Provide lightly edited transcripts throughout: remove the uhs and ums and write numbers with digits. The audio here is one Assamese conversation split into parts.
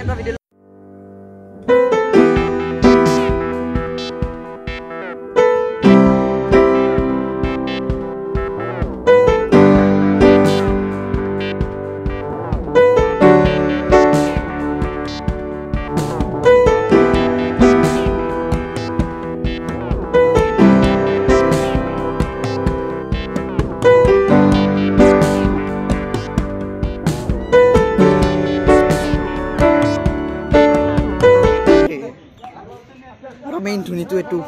এটা video main dhunitu itu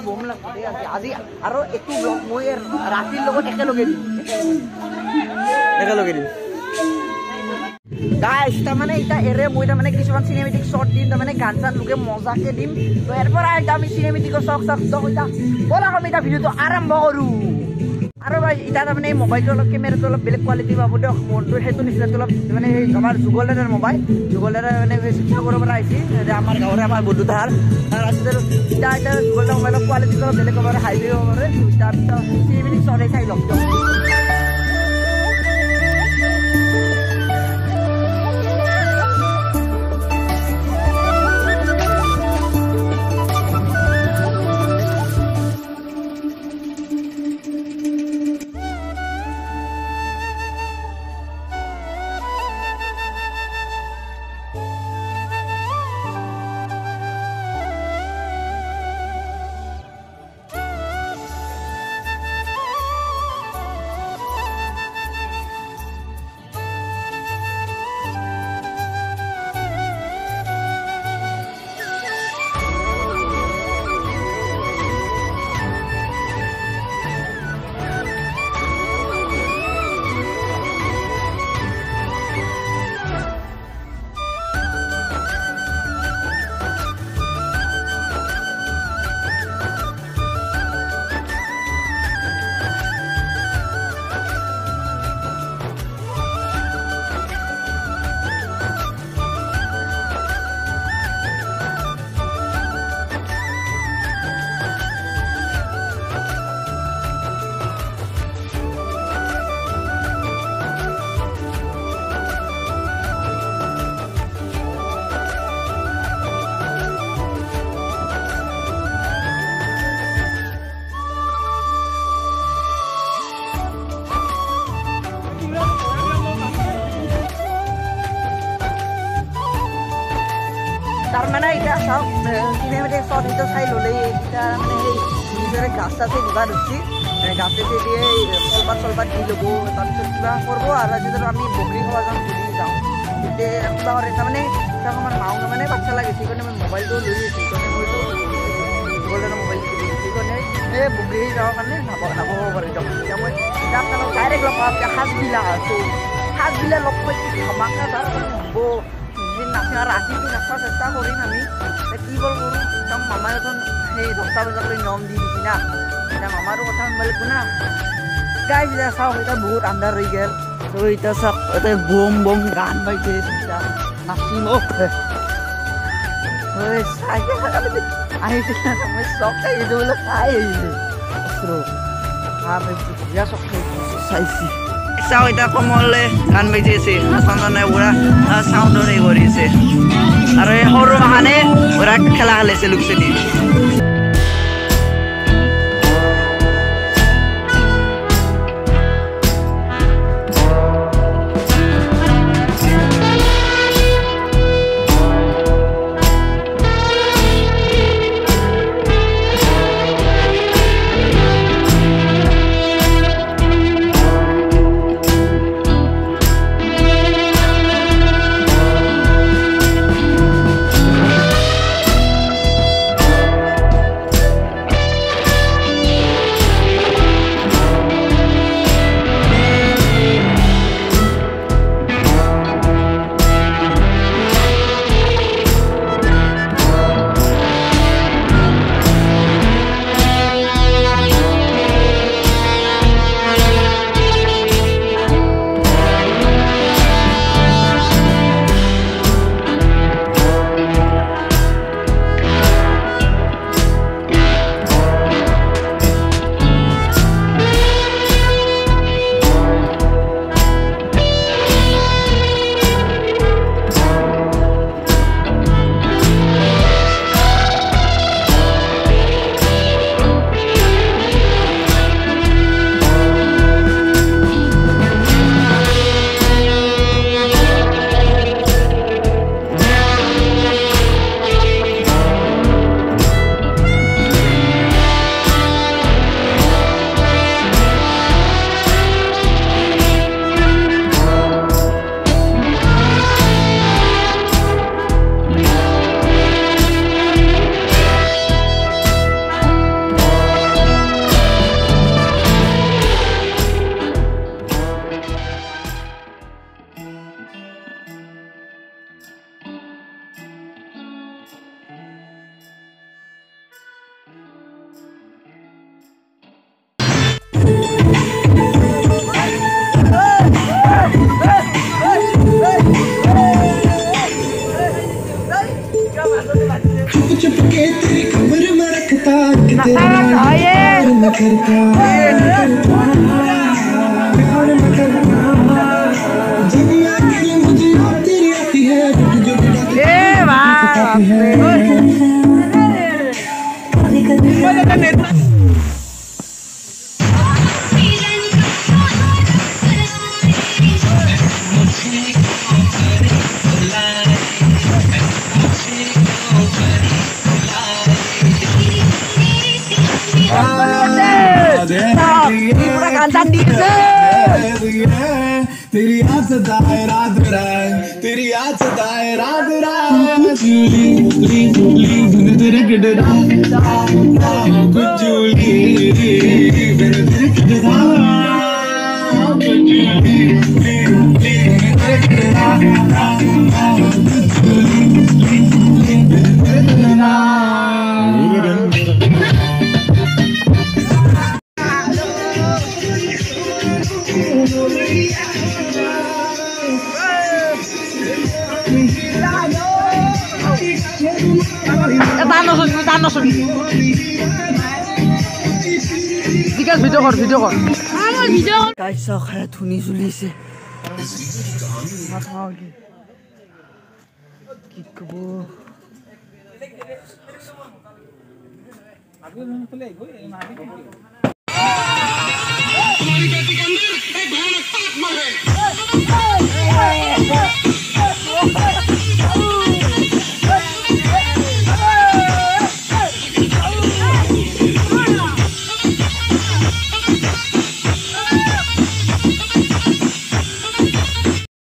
bom লাগবে আজি আৰু একো ব্লগ মই ৰাতিৰ লগত একেলগে দিম গাইস তাৰমানে এটা এৰে মই তাৰমানে কিছুমান সিনেমেটিক শট দিম তাৰমানে গান চান লোকে মজাকে দিম তো এৰপৰ আইতা আমি সিনেমেটিকৰ শক তো কইতা বলা আমি এটা ভিডিওটো আৰম্ভ কৰো আৰু ভাই এটা তাৰমানে মোবাইলটো অলপ কেমেৰাটো অলপ বেলেগ কোৱালিটি পাব দিয়ক মনটো হেতু নিচিনা অলপ মানে এই আমাৰ যুগলেৰ মোবাইল যুগলেৰ মানে শিক্ষা কৰিব পৰা আহিছে আমাৰ গাঁৱৰে আমাৰ বন্ধু তাৰ ৰাস্তাৰ এটা যুগলেৰ মোবাইলৰ কোৱালিটিটো অলপ বেলেগ হ'ব হাইৱে হ'ব পাৰে তাৰপিছত সিনেমেটিক শট চাই লওক তাৰমানে এটা সব সিনেমেটিক শট এটা চাই ল'লে এটা মানে সেই নিজৰে গাছ আছে দিবা ধৰিছি গাছে দিয়ে কলপাত দি ল'ব তাৰপিছত কিবা কৰিব আৰু যদি আমি বগৰী খাব যাওঁ ঘূৰি যাওঁ তেতিয়া কিবা কৰে তাৰমানে আমাৰ মাও মানে বাচ্চা লাগে সেইকাৰণে মই মোবাইলটো লৈ আছোঁ সেইকাৰণে মইতো গ'লে মোবাইল সেইকাৰণে এই বগৰী যাওঁ কাৰণে নাপাব পাৰে এতিয়া মই এতিয়া আপোনালোক ডাইৰেক্ট লগ পাওঁ সাজবিলাক আছোঁ সাজবিলাক লগ পাই ধমাকা তাৰ হ'ব নাচে আৰু ৰাতিটো নাচাৰ চেষ্টা কৰিম আমি কি বল কৰোঁ একদম মামাই এখন সেই 10টা বজালৈ নিয়ম দি দিছি না এতিয়া মামাৰো কথা শুনিব লাগিব না গাইজ এতিয়া চাওক এতিয়া বহুত আন্ধাৰ হৈ গ'ল তো এতিয়া চাওক এতিয়া বম বম গান পাইছে এতিয়া নাচিম আহিছিল মই চক খাইছোঁ বোলে চাই আহিছোঁ চক খাইছোঁ চাইছি চাও এতিয়া কমলে গান বাজি আছে সঞ্জনে পুৰা চাউণ্ডৰ হেৰি কৰিছে আৰু এই সৰু মাহানে পুৰা খেলা খেলাইছে লোকচেনি तेरी याद सताए रात रात तेरी याद सताए रात रात जूली तेरे गिडरा कुछ जूली तेरे गिडरा कुछ जूली तेरे गिडरा कुछ जूली तेरे गिडरा ভিডিও কর গাইস খায় ধুনি জ্বলিছে কি কব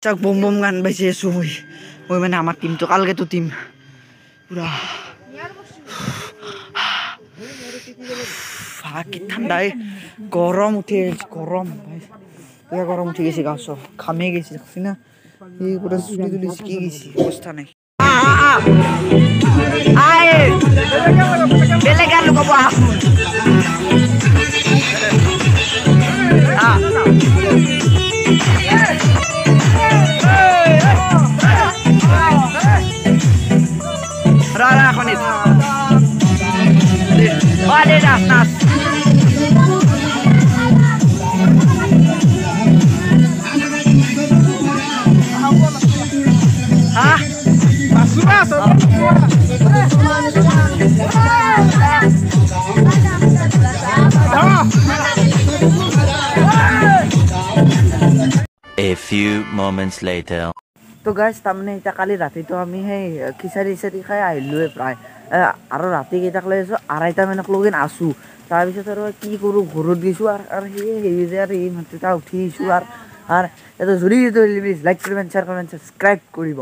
Cak bom bom kan baca suwi, woi mana amat tim tuh kal gitu tim, udah, fakir tandai, gorom udah gorom, ya gorom udah gisi kaso, kami gisi sini, ini udah sulit tuh diski gisi, postane. Aye, belegan lu kau buat. Rara konit. Wade das nas. Hah? Masura A few moments later. তো গাইস তামনে এটা কালি রাতি তো আমি সেই খিচাৰি খাই আহিলোৱে প্ৰায় আৰু ৰাতি কেইটাক লৈ আছো 2:30 মানক লগিন আছো তাৰপিছত আৰু কি কৰো ঘৰত গৈছো আৰু সেই যে আৰু এই মাত্ৰটা উঠিছো আৰু এটা জৰুৰী লাইক কৰিবেন শ্বেয়াৰ কৰিবেন সাবস্ক্ৰাইব কৰিব